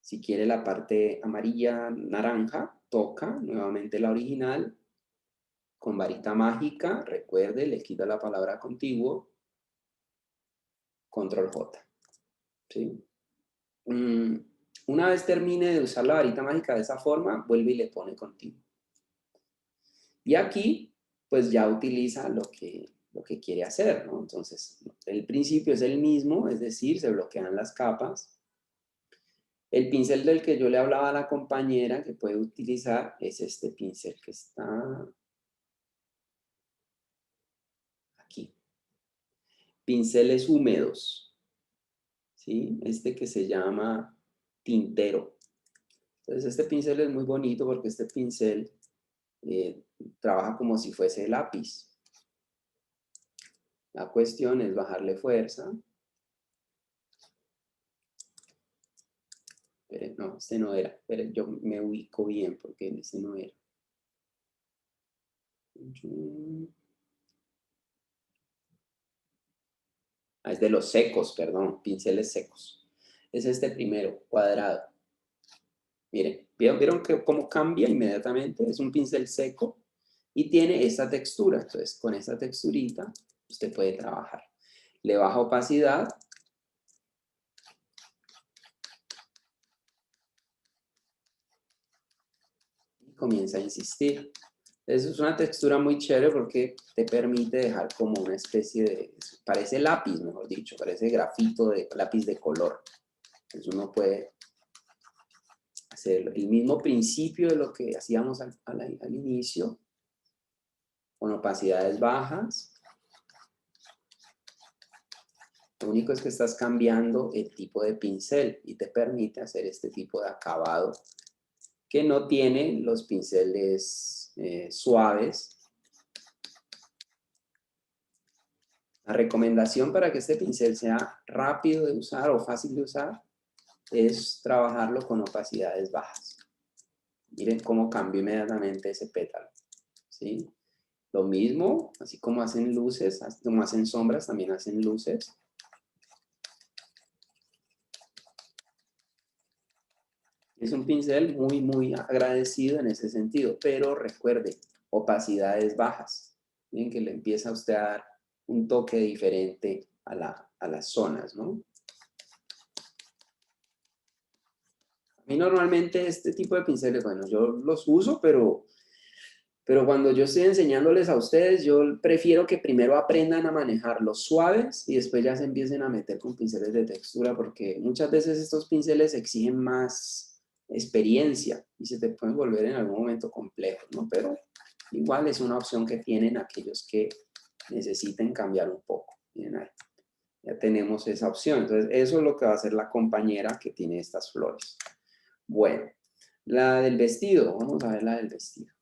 Speaker 1: Si quiere la parte amarilla, naranja, toca nuevamente la original. Con varita mágica, recuerde, le quita la palabra contiguo. Control J. ¿Sí? Una vez termine de usar la varita mágica de esa forma, vuelve y le pone contiguo. Y aquí, pues ya utiliza lo que quiere hacer, ¿no? Entonces, el principio es el mismo, es decir, se bloquean las capas. El pincel del que yo le hablaba a la compañera que puede utilizar es este pincel que está aquí. Pinceles húmedos, ¿sí? Este que se llama tintero. Entonces este pincel es muy bonito porque este pincel trabaja como si fuese lápiz. La cuestión es bajarle fuerza. Pero no, este no era. Pero yo me ubico bien porque este no era. Es de los secos, perdón, pinceles secos. Es este primero, cuadrado. Miren, ¿vieron cómo cambia inmediatamente? Es un pincel seco y tiene esta textura. Entonces, con esta texturita, usted puede trabajar. Le baja opacidad. Y comienza a insistir. Eso es una textura muy chévere porque te permite dejar como una especie de, parece lápiz, mejor dicho, parece grafito de lápiz de color. Entonces uno puede hacer el mismo principio de lo que hacíamos al inicio, con opacidades bajas. Lo único es que estás cambiando el tipo de pincel y te permite hacer este tipo de acabado que no tienen los pinceles suaves. La recomendación para que este pincel sea rápido de usar o fácil de usar es trabajarlo con opacidades bajas. Miren cómo cambió inmediatamente ese pétalo, ¿sí? Lo mismo, así como hacen luces, como hacen sombras, también hacen luces. Es un pincel muy agradecido en ese sentido, pero recuerde, opacidades bajas. Bien que le empieza a usted a dar un toque diferente a las zonas, ¿no? A mí normalmente este tipo de pinceles, bueno, yo los uso, pero cuando yo estoy enseñándoles a ustedes, yo prefiero que primero aprendan a manejar los suaves y después ya se empiecen a meter con pinceles de textura, porque muchas veces estos pinceles exigen más experiencia y se te pueden volver en algún momento complejos, ¿no? Pero igual es una opción que tienen aquellos que necesiten cambiar un poco. Miren ahí, ya tenemos esa opción. Entonces, eso es lo que va a hacer la compañera que tiene estas flores. Bueno, la del vestido, vamos a ver la del vestido.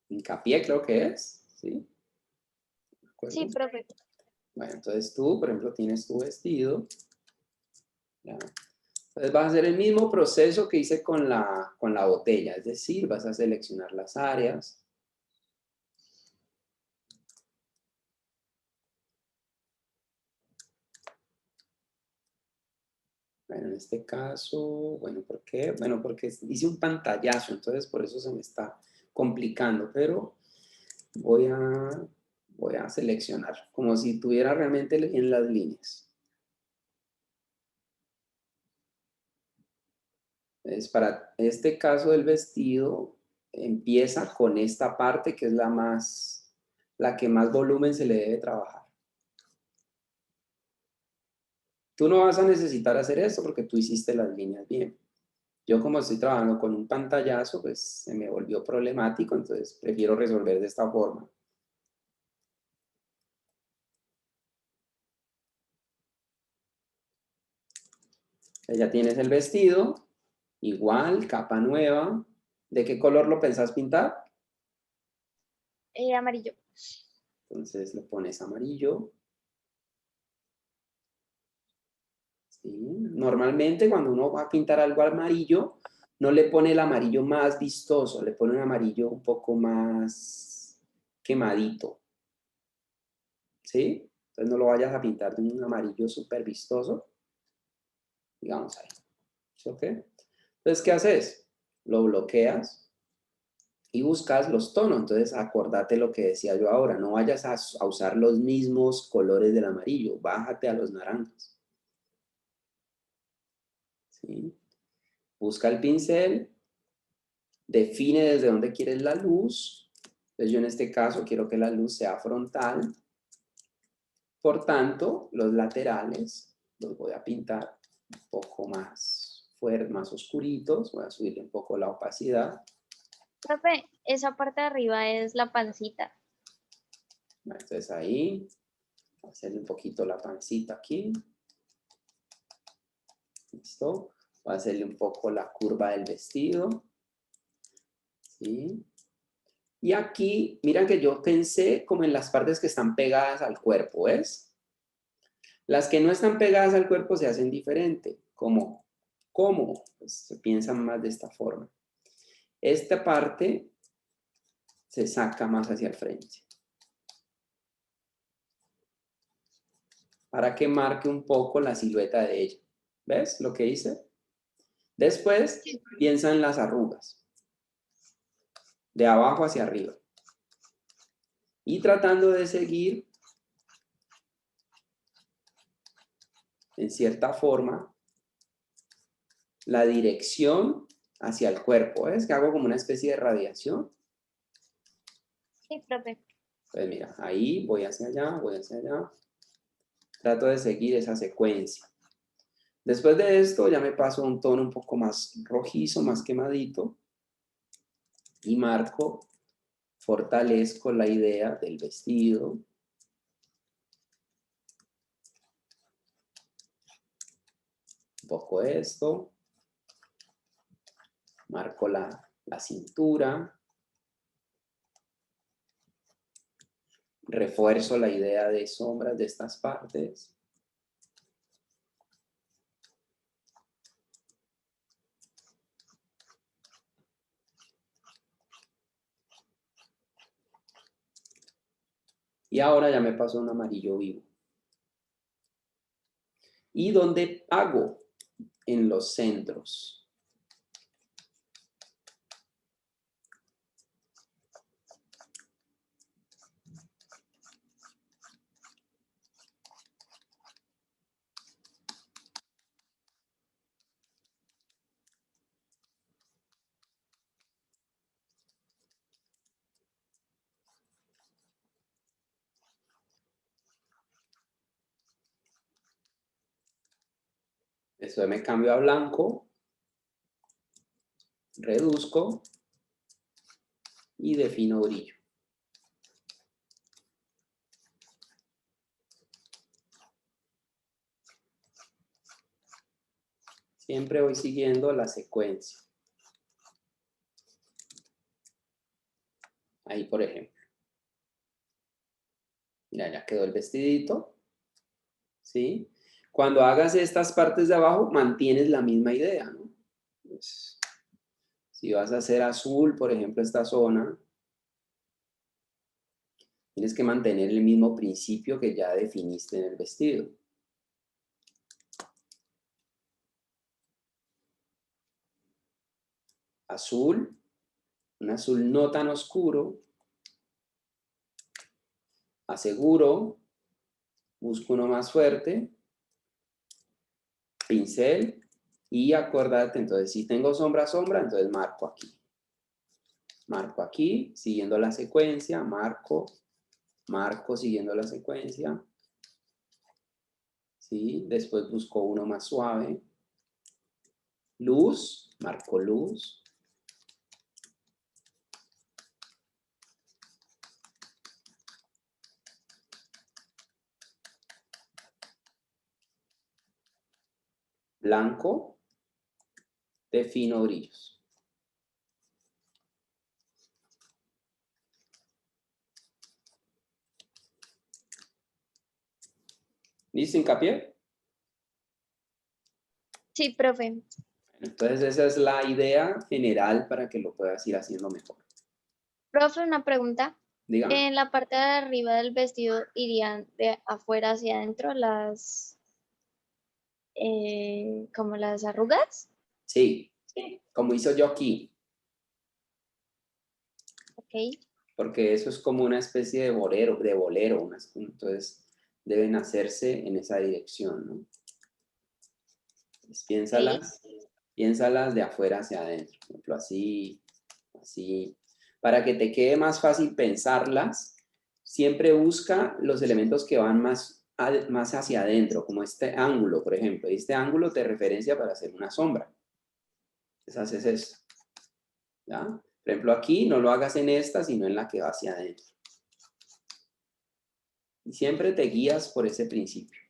Speaker 1: Hincapié creo que es, ¿sí?
Speaker 2: Sí, profe.
Speaker 1: Bueno, entonces tú, por ejemplo, tienes tu vestido. ¿Ya? Entonces vas a hacer el mismo proceso que hice con la botella, es decir, vas a seleccionar las áreas. Bueno, en este caso, bueno, ¿por qué? Bueno, porque hice un pantallazo, entonces por eso se me está complicando, pero voy a seleccionar, como si tuviera realmente en las líneas. Entonces, para este caso del vestido, empieza con esta parte que es la que más volumen se le debe trabajar. Tú no vas a necesitar hacer esto porque tú hiciste las líneas bien. Yo como estoy trabajando con un pantallazo, pues se me volvió problemático, entonces prefiero resolver de esta forma. Ya tienes el vestido, igual, capa nueva. ¿De qué color lo pensás pintar?
Speaker 2: Amarillo.
Speaker 1: Entonces le pones amarillo. ¿Sí? Normalmente cuando uno va a pintar algo amarillo, no le pone el amarillo más vistoso, le pone un amarillo un poco más quemadito. ¿Sí? Entonces no lo vayas a pintar de un amarillo súper vistoso. Digamos ahí. ¿Ok? Entonces, ¿qué haces? Lo bloqueas y buscas los tonos. Entonces, acordate lo que decía yo ahora. No vayas a usar los mismos colores del amarillo. Bájate a los naranjas. ¿Sí? Busca el pincel. Define desde dónde quieres la luz. Entonces, yo en este caso quiero que la luz sea frontal. Por tanto, los laterales los voy a pintar un poco más fuertes, más oscuritos. Voy a subirle un poco la opacidad.
Speaker 2: Profe, esa parte de arriba es la pancita.
Speaker 1: Entonces ahí, hacerle un poquito la pancita aquí. ¿Listo? Voy a hacerle un poco la curva del vestido. ¿Sí? Y aquí, mira que yo pensé como en las partes que están pegadas al cuerpo, ¿ves? Las que no están pegadas al cuerpo se hacen diferente. ¿Cómo? ¿Cómo? Pues se piensan más de esta forma. Esta parte se saca más hacia el frente. Para que marque un poco la silueta de ella. ¿Ves lo que hice? Después, piensa en las arrugas. De abajo hacia arriba. Y tratando de seguir, en cierta forma, la dirección hacia el cuerpo. ¿Ves que hago como una especie de radiación?
Speaker 2: Sí, profe.
Speaker 1: Pues mira, ahí voy hacia allá, voy hacia allá. Trato de seguir esa secuencia. Después de esto ya me paso a un tono un poco más rojizo, más quemadito. Y marco, fortalezco la idea del vestido. Un poco esto. Marco la cintura. Refuerzo la idea de sombras de estas partes. Y ahora ya me pasó un amarillo vivo. ¿Y dónde hago? En los centros. Después me cambio a blanco, reduzco y defino brillo. Siempre voy siguiendo la secuencia. Ahí, por ejemplo. Mira, ya quedó el vestidito. ¿Sí? Cuando hagas estas partes de abajo, mantienes la misma idea, ¿no? Pues, si vas a hacer azul, por ejemplo, esta zona, tienes que mantener el mismo principio que ya definiste en el vestido. Azul, un azul no tan oscuro. Aseguro, busco uno más fuerte, pincel, y acuérdate, entonces si tengo sombra, sombra, entonces marco aquí. Marco aquí, siguiendo la secuencia, marco, marco siguiendo la secuencia. ¿Sí? Después busco uno más suave. Luz, marco luz. Blanco, defino brillos. ¿Listo, hincapié?
Speaker 2: Sí, profe.
Speaker 1: Entonces esa es la idea general para que lo puedas ir haciendo mejor.
Speaker 2: Profe, una pregunta.
Speaker 1: Dígame.
Speaker 2: En la parte de arriba del vestido irían de afuera hacia adentro como las arrugas.
Speaker 1: Sí, como hizo yo aquí,
Speaker 2: Ok.
Speaker 1: porque eso es como una especie de bolero, entonces deben hacerse en esa dirección, ¿no? Entonces, piénsalas de afuera hacia adentro, por ejemplo, así, así. Para que te quede más fácil pensarlas, siempre busca los elementos que van más hacia adentro, como este ángulo, por ejemplo. Este ángulo te referencia para hacer una sombra. Entonces haces esto, ¿ya? Por ejemplo, aquí no lo hagas en esta, sino en la que va hacia adentro. Y siempre te guías por ese principio.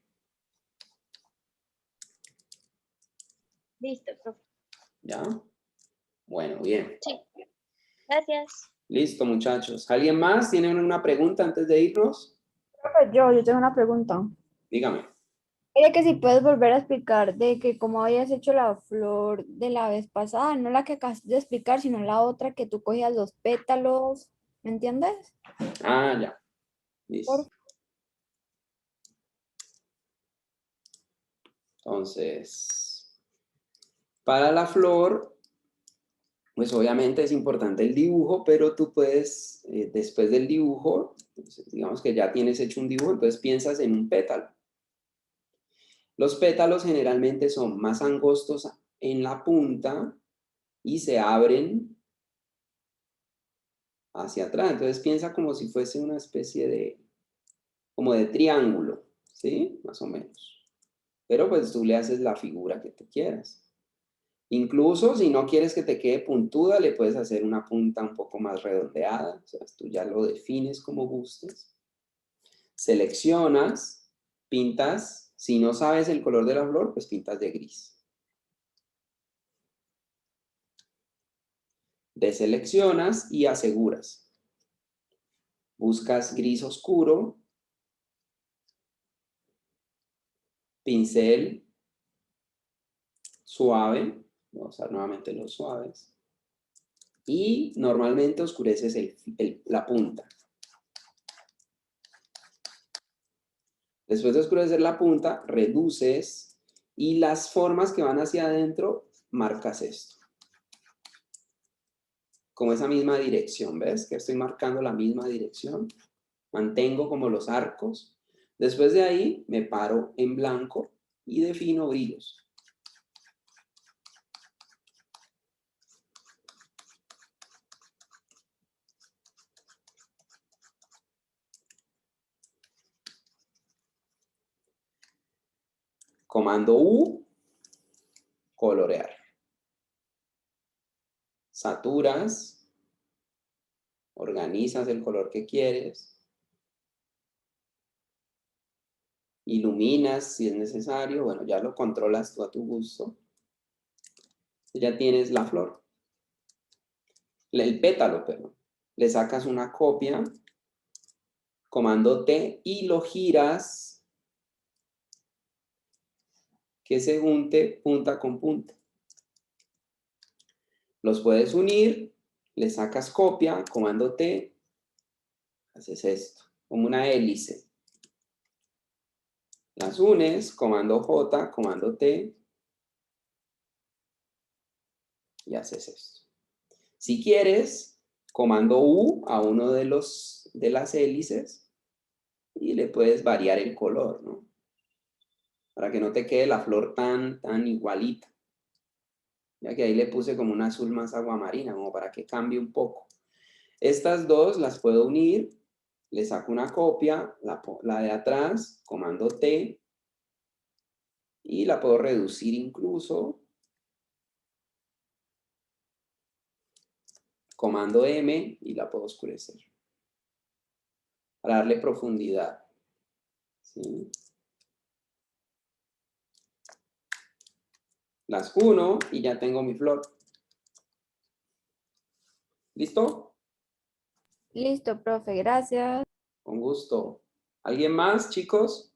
Speaker 2: Listo, profe.
Speaker 1: ¿Ya? Bueno, bien.
Speaker 2: Sí. Gracias.
Speaker 1: Listo, muchachos. ¿Alguien más tiene una pregunta antes de irnos?
Speaker 4: Profe, yo tengo una pregunta.
Speaker 1: Dígame.
Speaker 4: Quería que si puedes volver a explicar de que cómo habías hecho la flor de la vez pasada, no la que acabas de explicar, sino la otra que tú cogías los pétalos, ¿me entiendes?
Speaker 1: Ah, ya.
Speaker 4: Por
Speaker 1: Listo. Entonces, para la flor, pues obviamente es importante el dibujo, pero tú puedes, después del dibujo, entonces, digamos que ya tienes hecho un dibujo, entonces piensas en un pétalo. Los pétalos generalmente son más angostos en la punta y se abren hacia atrás. Entonces piensa como si fuese una especie de, como de triángulo, ¿sí? Más o menos. Pero pues tú le haces la figura que tú quieras. Incluso si no quieres que te quede puntuda, le puedes hacer una punta un poco más redondeada. O sea, tú ya lo defines como gustes. Seleccionas, pintas. Si no sabes el color de la flor, pues pintas de gris. Deseleccionas y aseguras. Buscas gris oscuro, pincel suave, voy a usar nuevamente los suaves, y normalmente oscureces la punta. Después de oscurecer la punta, reduces y las formas que van hacia adentro, marcas esto. Como esa misma dirección, ¿ves? Que estoy marcando la misma dirección. Mantengo como los arcos. Después de ahí, me paro en blanco y defino brillos. Comando U, colorear. Saturas, organizas el color que quieres, iluminas si es necesario, bueno, ya lo controlas tú a tu gusto. Ya tienes la flor, el pétalo, perdón. Le sacas una copia, comando T y lo giras que se junte punta con punta. Los puedes unir, le sacas copia, comando T, haces esto, como una hélice. Las unes, comando J, comando T, y haces esto. Si quieres, comando U a uno de las hélices y le puedes variar el color, ¿no? Para que no te quede la flor tan igualita. Ya que ahí le puse como un azul más aguamarina, como para que cambie un poco. Estas dos las puedo unir, le saco una copia, la de atrás, comando T, y la puedo reducir incluso, comando M, y la puedo oscurecer. Para darle profundidad. ¿Sí? Las uno y ya tengo mi flor. ¿Listo?
Speaker 4: Listo, profe, gracias.
Speaker 1: Con gusto. ¿Alguien más, chicos?